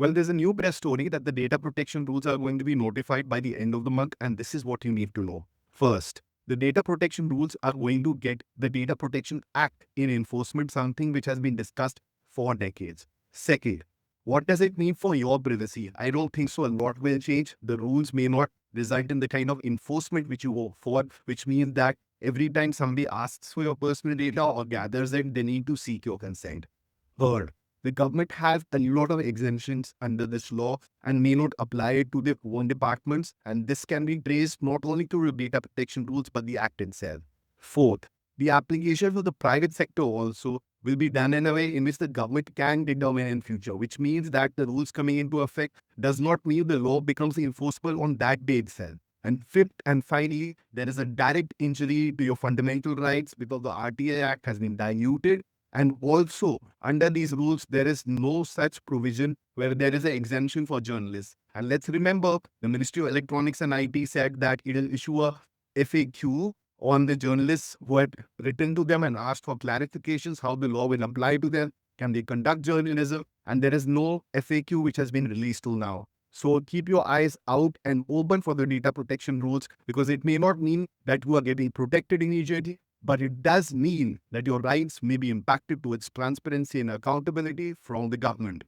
Well, there's a new press story that the data protection rules are going to be notified by the end of the month, and this is what you need to know. First, the data protection rules are going to get the Data Protection Act in enforcement, something which has been discussed for decades. Second, what does it mean for your privacy? I don't think so. A lot will change. The rules may not result in the kind of enforcement which you hope for, which means that every time somebody asks for your personal data or gathers it, they need to seek your consent. Third, the government has a lot of exemptions under this law and may not apply it to their own departments, and this can be traced not only to the data protection rules but the Act itself. Fourth, the application for the private sector also will be done in a way in which the government can determine in future, which means that the rules coming into effect does not mean the law becomes enforceable on that day itself. And fifth and finally, there is a direct injury to your fundamental rights because the RTI Act has been diluted. And also, under these rules, there is no such provision where there is an exemption for journalists. And let's remember, the Ministry of Electronics and IT said that it will issue a FAQ on the journalists who had written to them and asked for clarifications how the law will apply to them. Can they conduct journalism? And there is no FAQ which has been released till now. So keep your eyes out and open for the data protection rules, because it may not mean that you are getting protected immediately, but it does mean that your rights may be impacted towards transparency and accountability from the government.